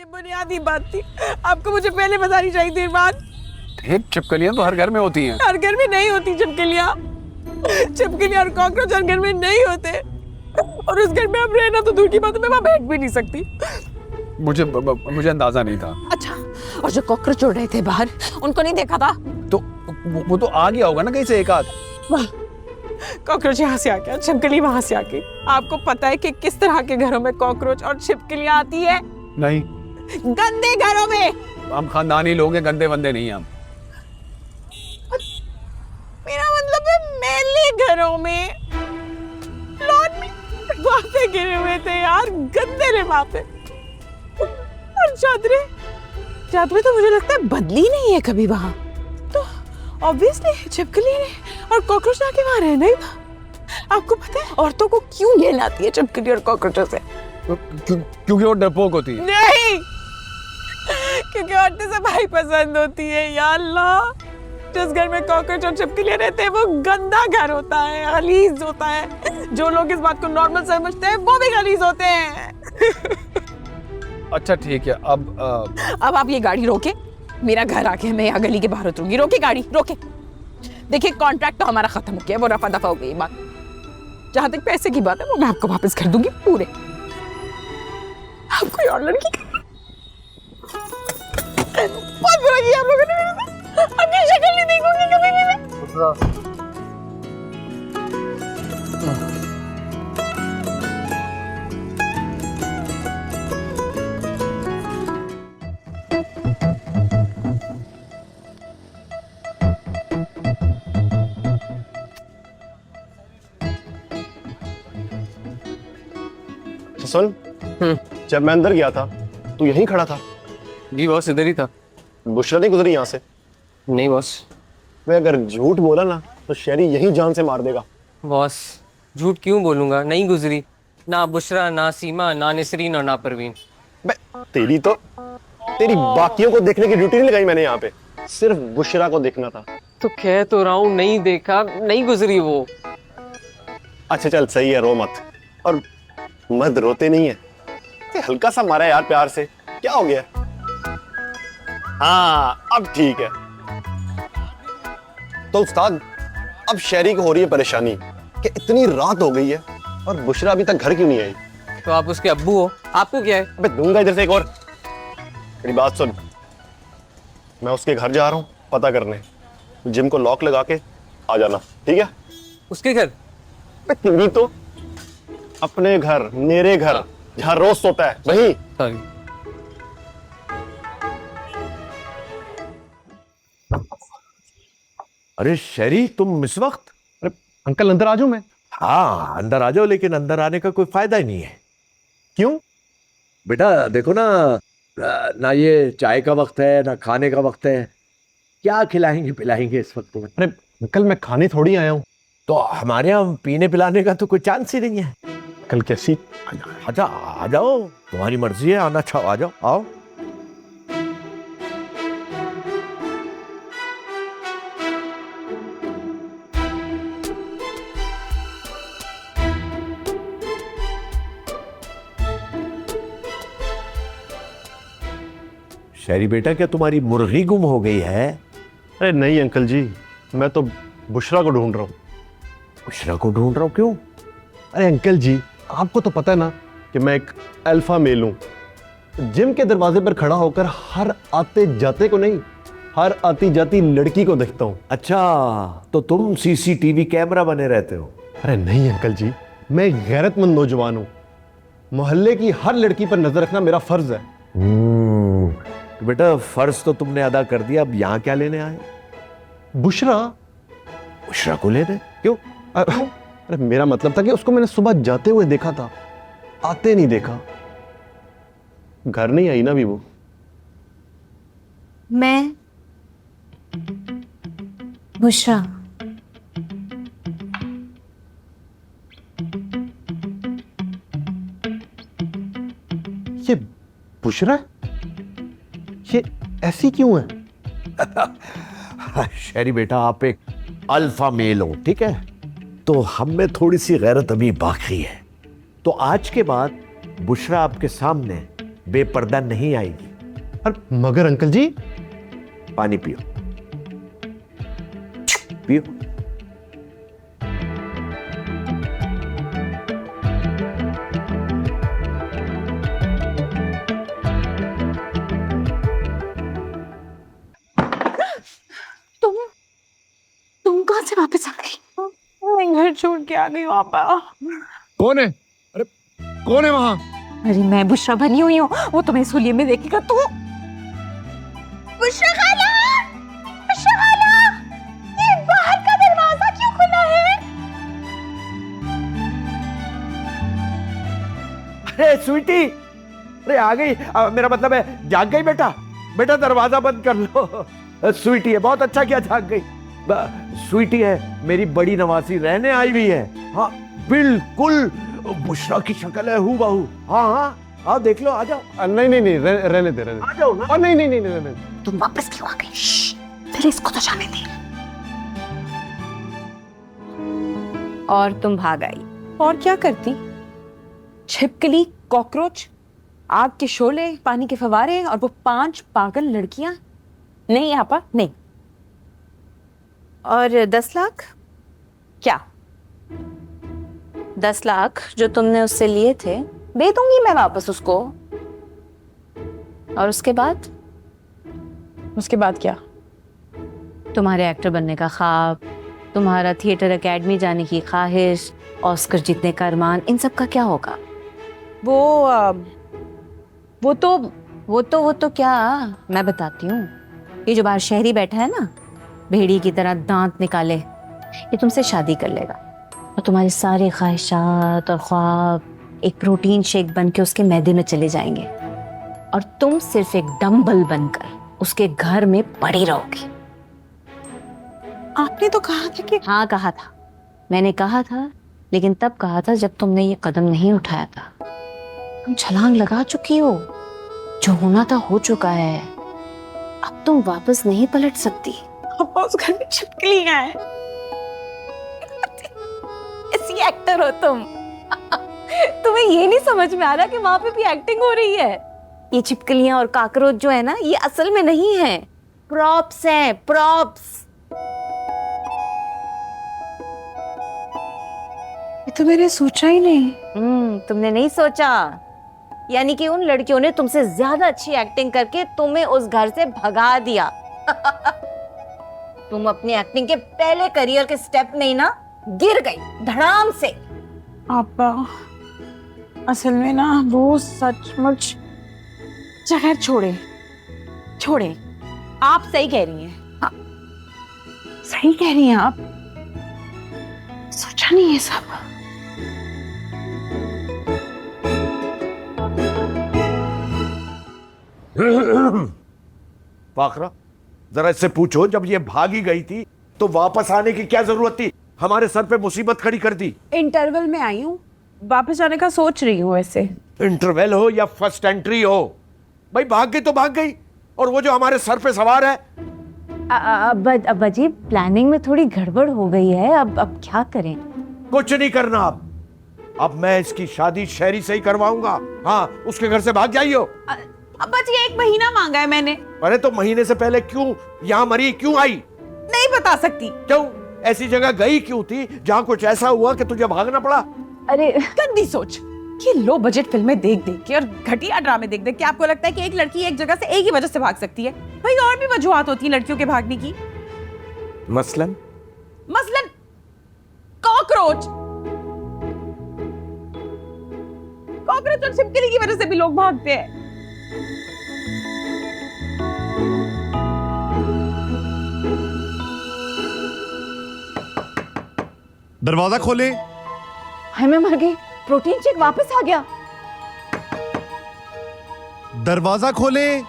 बुनियादी बात थी, आपको मुझे पहले बतानी चाहिए थी बात। छिपकलियां तो हर घर में होती हैं। हर घर में नहीं होती छिपकलियां। छिपकलियां और कॉकरोच हर घर में नहीं होते, और उस घर में अब रहना तो दूर की बात है, मैं वहां बैठ भी नहीं सकती। मुझे अंदाजा नहीं था। अच्छा, और जो कॉकरोच उड़ रहे थे बाहर, उनको नहीं देखा था? तो वो तो आ गया होगा ना कहीं से एक आध। कॉकरोच यहाँ से आ गया, छिपकली वहां से आ गई। आपको पता है कि किस तरह के घरों में कॉकरोच और छिपकलियां आती है? नहीं, गंदे घरों में। हम खानदानी लोग हैं, गंदे बंदे नहीं हम। मेरा मतलब है मैली घरों में, लॉन में लिफाफे गिरे हुए थे यार, गंदे लिफाफे। और चादरें तो मुझे लगता है बदली नहीं है कभी वहां। तो ऑब्वियसली छिपकली ने और कॉकरोच आके वहां रहना ही था। आपको पता है औरतों को क्यों घिन आती है छिपकली और कॉकरोचों से? क्योंकि वो डरपोक होती है। नहीं, क्योंकि औरतें सफाई पसंद होती है। या अल्लाह, जिस घर में कॉकरोच और छिपकलियां रहते हैं वो गंदा घर होता है, गलीज होता है। जो लोग इस बात को नॉर्मल समझते हैं वो भी गलीज होते हैं। अच्छा ठीक है, अब आप ये गाड़ी रोके, मेरा घर आके मैं यहाँ गली के बाहर उतरूंगी। रोके गाड़ी, रोके। देखिए, कॉन्ट्रैक्ट तो हमारा खत्म हो गया, वो रफा दफा हो गई बात। जहां तक पैसे की बात है वो मैं आपको वापस कर दूंगी पूरे। आप कोई और लड़की बहुत बुरा किया आप लोगों ने मेरे साथ। आपकी शक्ल नहीं देखूंगी कभी भी मैं। सुन, जब मैं अंदर गया था तू यहीं खड़ा था। जी बॉस, इधर ही था। बुशरा नहीं गुजरी यहाँ से? नहीं बॉस। मैं अगर झूठ बोला ना तो शहरी यही जान से मार देगा। बॉस झूठ क्यों बोलूंगा, नहीं गुजरी। ना बुशरा, ना सीमा, ना निसरीन और ना परवीन। तेरी बाकियों को देखने की ड्यूटी नहीं लगाई मैंने यहाँ पे, सिर्फ बुशरा को देखना था। तो कह तो रहा हूँ, नहीं देखा, नहीं गुजरी वो। अच्छा चल सही है, रो मत। और मत रोते नहीं है, हल्का सा मारा यार प्यार से, क्या हो गया? हाँ अब ठीक है। तो उस्ताद, अब शहरी को हो रही है परेशानी कि इतनी रात हो गई है और बुशरा अभी तक घर क्यों नहीं आई। तो आप उसके अब्बू हो, आपको क्या है? अबे दूंगा इधर से एक और। मेरी बात सुन, मैं उसके घर जा रहा हूँ पता करने, जिम को लॉक लगा के आ जाना, ठीक है? उसके घर? तेरी तो अपने घर, मेरे घर, जहाँ रोज सोता है वही। सॉरी। अरे शहरी, तुम इस वक्त? अरे अंकल अंदर आ जाऊं मैं? हाँ अंदर आ जाओ, लेकिन अंदर आने का कोई फायदा ही नहीं है। क्यों? बेटा देखो ना, ना ये चाय का वक्त है ना खाने का वक्त है, क्या खिलाएंगे पिलाएंगे इस वक्त तुम्हें? अरे अंकल मैं खाने थोड़ी आया हूँ। तो हमारे यहाँ पीने पिलाने का तो कोई चांस ही नहीं है। कल कैसी? अच्छा आ जाओ, तुम्हारी मर्जी है, आना चाहो आ जाओ, आओ। शहरी बेटा, क्या तुम्हारी मुर्गी गुम हो गई है? अरे नहीं अंकल जी, मैं तो बुशरा को ढूंढ रहा हूँ। बुशरा को ढूंढ रहा हूँ? क्यों? अरे अंकल जी, आपको तो पता है ना कि मैं एक अल्फा मेल हूं। जिम के दरवाजे पर खड़ा होकर हर आते जाते को नहीं, हर आती जाती लड़की को देखता हूं। अच्छा, तो तुम सीसीटीवी कैमरा बने रहते हो? अरे नहीं अंकल जी, मैं एक गैरतमंद नौजवान हूं। मोहल्ले की हर लड़की पर नजर रखना मेरा फर्ज है। तो बेटा फर्ज तो तुमने अदा कर दिया, अब यहां क्या लेने आए? बुशरा? बुशरा को लेने? क्यों? अरे मेरा मतलब था कि उसको मैंने सुबह जाते हुए देखा था, आते नहीं देखा। घर नहीं आई ना अभी वो। मैं बुशरा। ये बुशरा है? ये ऐसी क्यों है? शहरी बेटा, आप एक अल्फा मेल हो, ठीक है, तो हम में थोड़ी सी गैरत अभी बाकी है। तो आज के बाद बुशरा आपके सामने बेपर्दा नहीं आएगी। अरे मगर अंकल जी, पानी पियो, पियो। तुम कहाँ से वापस आ गई? मैं घर छोड़ के आ गई पापा। कौन है? अरे कौन है वहां? अरे मैं बुशरा बनी हुई हूँ, वो तुम्हें इस होलिये में देखेगा तू। बुशरा खाला, बुशरा खाला, ये बाहर का दरवाजा क्यों खुला है? अरे स्वीटी, अरे आ गई। मेरा मतलब है जाग गई बेटा। बेटा दरवाजा बंद कर लो। स्वीटी है, बहुत अच्छा किया जाग गई। स्वीटी है, मेरी बड़ी नवासी रहने आई हुई है। हाँ बिल्कुल बुशरा की शक्ल है, हूबहू। हाँ हाँ हाँ, देख लो, आ जाओ। नहीं, रहने दे, रहने दे। आ जाओ ना। नहीं, रहने दे। तुम वापस क्यों आ गई? फिर इसको तो जाने दे। और तुम भाग आई। और क्या करती? छिपकली, कॉकरोच, आग के शोले, पानी के फवारे और वो 5 पागल लड़कियां। नहीं आपा, नहीं। और 10 लाख? क्या 10 लाख जो तुमने उससे लिए थे दे दूंगी मैं वापस उसको। और उसके बाद? उसके बाद क्या? तुम्हारे एक्टर बनने का ख्वाब, तुम्हारा थिएटर एकेडमी जाने की ख्वाहिश, ऑस्कर जीतने का अरमान, इन सब का क्या होगा? वो तो क्या, मैं बताती हूँ। ये जो बाहर शहरी बैठा है ना, भेड़ी की तरह दांत निकाले, ये तुमसे शादी कर लेगा और तुम्हारी सारी ख्वाहिशात और ख्वाब एक प्रोटीन शेक बन के उसके मैदे में चले जाएंगे और तुम सिर्फ एक डंबल बनकर उसके घर में पड़ी रहोगी। आपने तो कहा था कि हाँ कहा था, मैंने कहा था, लेकिन तब कहा था जब तुमने ये कदम नहीं उठाया था। तुम छलांग लगा चुकी हो, जो होना था हो चुका है, अब तुम वापस नहीं पलट सकती। पापा उस घर में छिपकलियां हैं। ऐसी एक्टर हो तुम। तुम्हें ये नहीं समझ में आ रहा कि वहां पे भी एक्टिंग हो रही है? ये छिपकलियां और काकरोच जो है ना, ये असल में नहीं है, प्रॉप्स हैं, प्रॉप्स। ये तो मैंने सोचा ही नहीं। तुमने नहीं सोचा, यानी कि उन लड़कियों ने तुमसे ज्यादा अच्छी एक्टिंग करके तुम्हें उस घर से भगा दिया। तुम अपनी एक्टिंग के पहले करियर के स्टेप में ही ना गिर गई धड़ाम से। पापा असल में ना वो सचमुच जगह छोड़े। आप सही कह रही हैं। सही कह रही हैं आप। सोचा नहीं ये सब। फाखरा, जरा इससे पूछो, जब ये भागी गई थी तो वापस आने की क्या जरूरत थी? हमारे सर पे मुसीबत खड़ी कर दी। इंटरवल में आई हूँ, वापस जाने का सोच रही हूँ। वैसे इंटरवल हो या फर्स्ट एंट्री हो, भाई भाग गई तो भाग गई, और वो जो हमारे सर पे सवार है। अब अजी प्लानिंग में थोड़ी गड़बड़ हो गई है, अब क्या करें? कुछ नहीं करना अब मैं इसकी शादी शहरी से ही करवाऊंगा। हाँ, उसके घर से भाग जाइयो। अब बस ये 1 महीना मांगा है मैंने। अरे तो महीने से पहले क्यों यहाँ मरी, क्यों आई? नहीं बता सकती। क्यों? ऐसी जगह गई क्यों थी जहाँ कुछ ऐसा हुआ कि तुझे भागना पड़ा? अरे गंदी सोच। ये लो बजट फिल्में देख देख के और घटिया ड्रामे देख देख के आपको लगता है कि एक लड़की एक जगह से एक ही वजह से भाग सकती है? भाई और भी वजूहात होती है लड़कियों के भागने की। मसलन कॉकरोच और छिपकली की वजह से भी लोग भागते हैं। दरवाजा खोले। हाय मैं मर गई, प्रोटीन शेक वापस आ गया। दरवाजा खोले।